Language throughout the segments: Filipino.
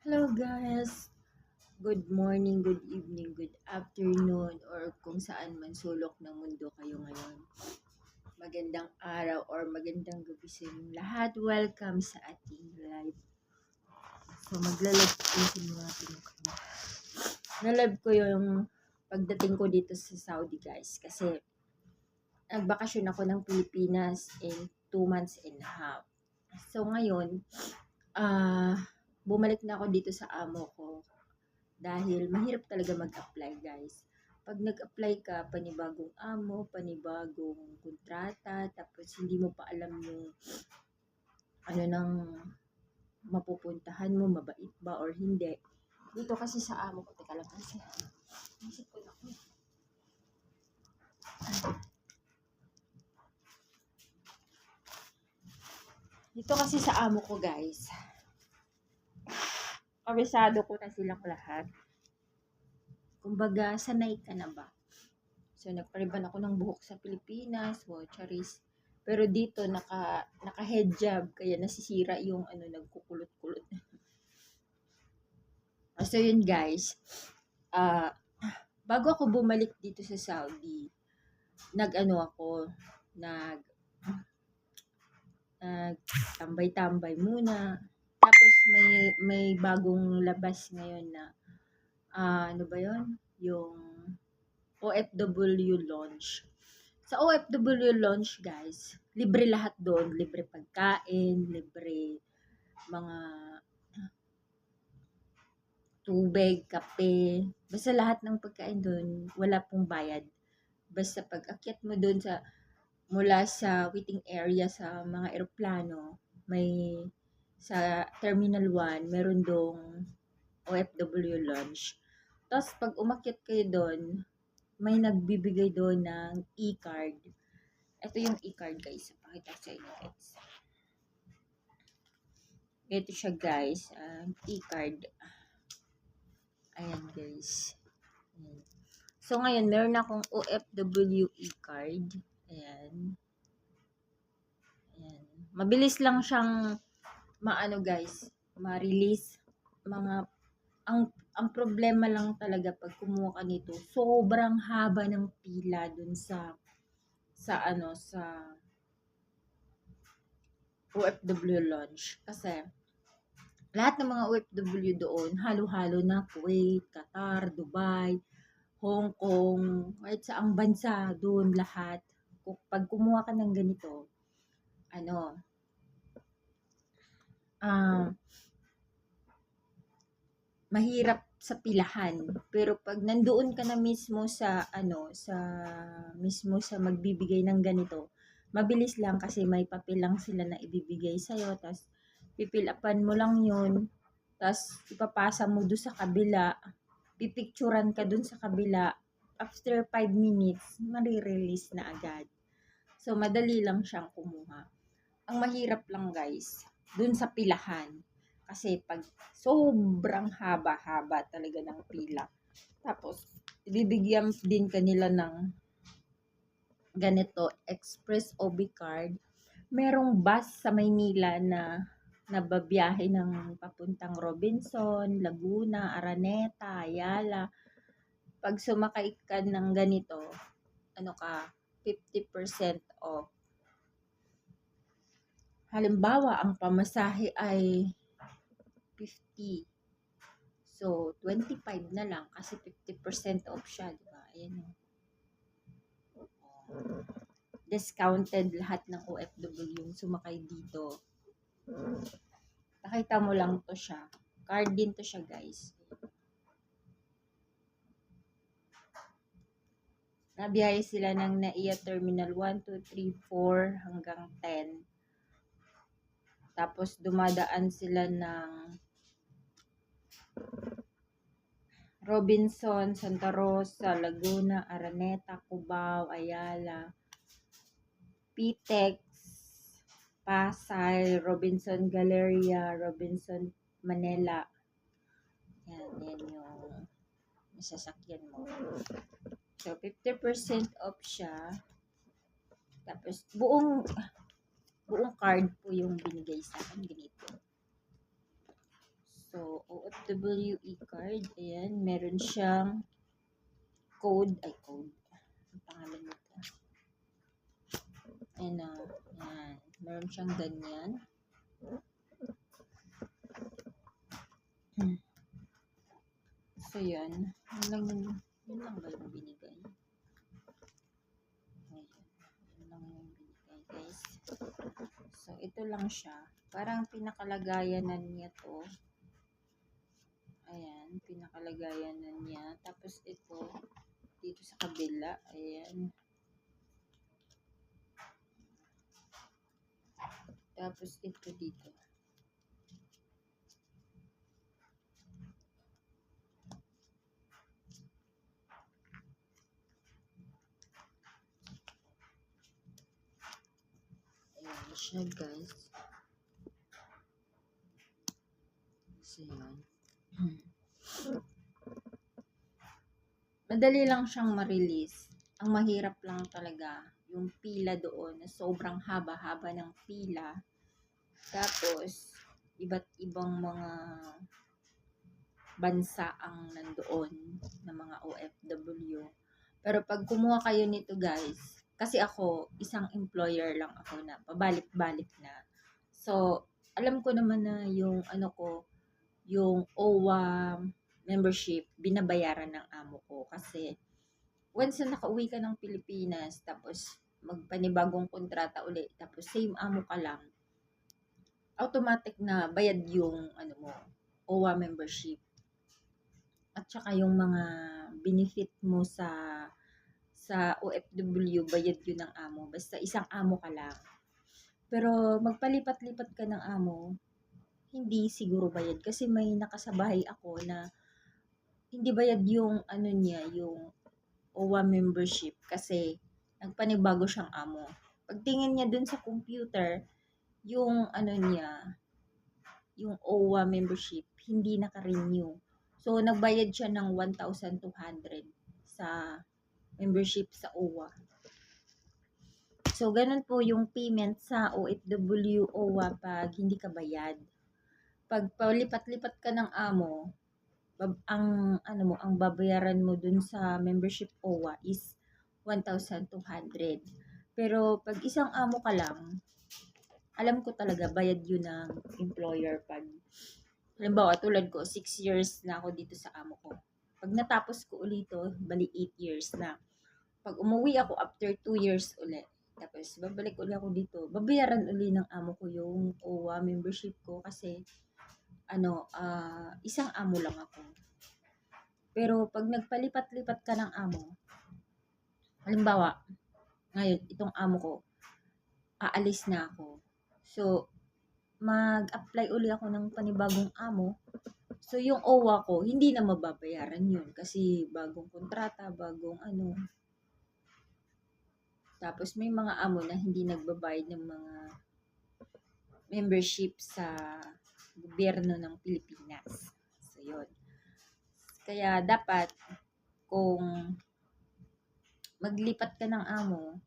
Hello guys! Good morning, good evening, good afternoon, or kung saan man sulok ng mundo kayo ngayon. Magandang araw or magandang gabi sa inyong lahat. Welcome sa ating live. So magla-live po natin yung kanya. Na-live ko yung pagdating ko dito sa Saudi guys. Kasi nagbakasyon ako ng Pilipinas in 2 months and a half. So ngayon, bumalik na ako dito sa amo ko. Dahil mahirap talaga mag-apply guys. Pag nag-apply ka, panibagong amo, panibagong kontrata, tapos hindi mo pa alam yung ano nang mapupuntahan mo, mabait ba or hindi. Dito kasi sa amo ko, teka lang kasi, isip ko na ako. Dito kasi sa amo ko guys, kabisado ko na silang lahat. Kumbaga, sanay ka na ba? So, nagpariban ako ng buhok sa Pilipinas, wow, charis. Pero dito, naka-headjab, kaya nasisira yung nagkukulot-kulot. So, yun guys. Bago ako bumalik dito sa Saudi, nagtambay-tambay muna. Tapos, may bagong labas ngayon na, ano ba yun? Yung OFW launch. Sa OFW launch, guys, libre lahat doon. Libre pagkain, libre mga tubig, kape. Basta lahat ng pagkain doon, wala pong bayad. Basta pag akyat mo doon mula sa waiting area sa mga eroplano, sa Terminal 1, meron dong OFW launch. Tapos pag umakyat kayo doon, may nagbibigay doon ng e-card. Ito yung e-card guys. Pakita ko sa inyo guys. Ito siya guys. E-card. Ayan guys. Ayan. So ngayon, meron akong OFW e-card. Ayan. Ayan. Mabilis lang siyang guys, ma-release. Ang problema lang talaga pag kumuha ka nito, sobrang haba ng pila dun sa OFW launch. Kasi, lahat ng mga OFW doon, halo-halo na Kuwait, Qatar, Dubai, Hong Kong, kahit saang bansa doon lahat. Pag kumuha ka ng ganito, mahirap sa pilahan. Pero pag nandoon ka na mismo mismo sa magbibigay ng ganito, mabilis lang kasi may papel lang sila na ibibigay sa'yo. Tapos, pipilapan mo lang yun. Tapos, ipapasa mo doon sa kabila. Pipicturan ka doon sa kabila. After 5 minutes, marirelease na agad. So, madali lang siyang kumuha. Ang mahirap lang guys, doon sa pilahan. Kasi pag sobrang haba-haba talaga ng pila. Tapos, ibibigyan din kanila ng ganito, Express OB card. Merong bus sa Maynila na nababiyahe ng papuntang Robinson, Laguna, Araneta, Ayala. Pag sumakay ka ng ganito, 50% off. Halimbawa, ang pamasahe ay 50. So, 25 na lang kasi 50% off siya, di ba? Ayan o. Discounted lahat ng OFW yung sumakay dito. Nakita mo lang to siya. Card din to siya, guys. Nabiyahe sila ng NAIA Terminal 1, 2, 3, 4 hanggang 10. Tapos, dumadaan sila ng Robinson, Santa Rosa, Laguna, Araneta, Cubao, Ayala, Pitex, Pasay, Robinson Galleria, Robinson Manila. Yan yung masasakyan mo. So, 50% off siya. Tapos, buong card po yung binigay sa akin. Ganito. So, OFWE card. Ayan, meron siyang code. Code. Ang pangalan nito. Ayan o. Ayan. Meron siyang ganyan. So, yun. Yun lang ba yung binigay? Ayan. Yun lang yung binigay, guys. So, ito lang siya. Parang pinakalagayanan niya to. Ayan. Pinakalagayanan niya. Tapos, ito. Dito sa kabila. Ayan. Tapos, ito dito. Ayan siya, guys. So, yun. Madali lang siyang ma-release. Ang mahirap lang talaga, yung pila doon, na sobrang haba-haba ng pila. Tapos, iba't ibang mga bansa ang nandoon na mga OFW. Pero pag kumuha kayo nito, guys, kasi ako, isang employer lang ako na pabalik-balik na. So, alam ko naman na yung yung OWA membership, binabayaran ng amo ko. Kasi, once na nakauwi ka ng Pilipinas, tapos magpanibagong kontrata uli, tapos same amo ka lang, automatic na bayad yung OWA membership. At saka yung mga benefit mo sa OFW, bayad yun ng amo. Basta isang amo ka lang. Pero magpalipat-lipat ka ng amo, hindi siguro bayad. Kasi may nakasabahay ako na hindi bayad yung niya, yung OWA membership. Kasi nagpanibago siyang amo. Pagtingin niya dun sa computer, yung niya, yung OWA membership, hindi naka-renew. So, nagbayad siya ng 1,200 sa membership sa OWA. So, ganun po yung payment sa OFW OWA pag hindi ka bayad. Pag palipat-lipat ka ng amo, ang babayaran mo dun sa membership OWA is 1,200. Pero pag isang amo ka lang, alam ko talaga bayad yun ng employer pag halimbawa tulad ko 6 years na ako dito sa amo ko. Pag natapos ko ulito, bali 8 years na. Pag umuwi ako after 2 years uli, tapos babalik uli ako dito, babayaran uli ng amo ko yung OWA membership ko kasi isang amo lang ako. Pero pag nagpalipat-lipat ka ng amo, halimbawa, ngayon, itong amo ko, aalis na ako. So, mag-apply uli ako ng panibagong amo. So, yung OWA ko, hindi na mababayaran yun. Kasi bagong kontrata, bagong Tapos, may mga amo na hindi nagbabayad ng mga membership sa gobyerno ng Pilipinas. So, yun. Kaya, dapat, kung maglipat ka ng amo,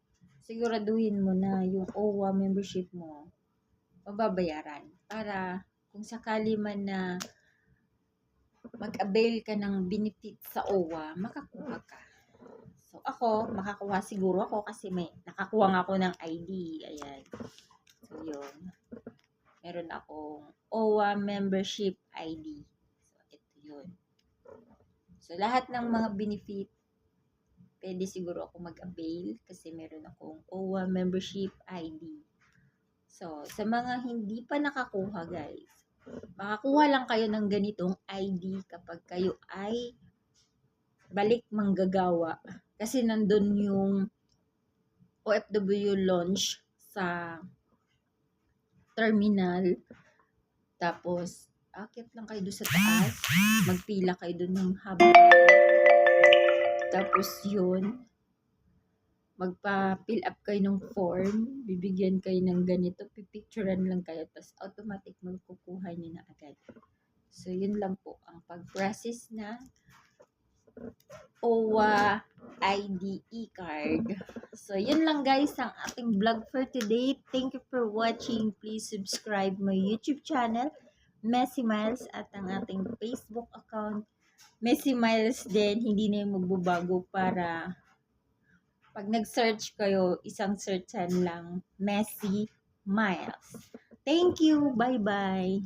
siguraduhin mo na yung OWA membership mo mababayaran para kung sakali man na mag-avail ka ng benefit sa OWA, makakuha ka. So, ako, makakuha siguro ako kasi may nakakuha nga ako ng ID. Ayan. So, yun. Meron akong OWA membership ID. So, ito yun. So, lahat ng mga benefit, pwede siguro ako mag-avail kasi meron akong OWA membership ID. So, sa mga hindi pa nakakuha, guys, makakuha lang kayo ng ganitong ID kapag kayo ay balik manggagawa. Kasi nandun yung OFW launch sa terminal. Tapos, akit lang kayo doon sa taas. Magpila kayo doon ng haba. Tapos yun, magpa-fill up kayo ng form, bibigyan kayo ng ganito, pipicturean lang kayo, tapos automatic magkukuha nyo na agad. So, yun lang po ang pag-process na OWA IDE card. So, yun lang guys ang ating vlog for today. Thank you for watching. Please subscribe my YouTube channel Messi Miles at ang ating Facebook account. Messi Miles din, hindi na yung magbabago para pag nag-search kayo, isang searchan lang, Messi Miles. Thank you. Bye-bye.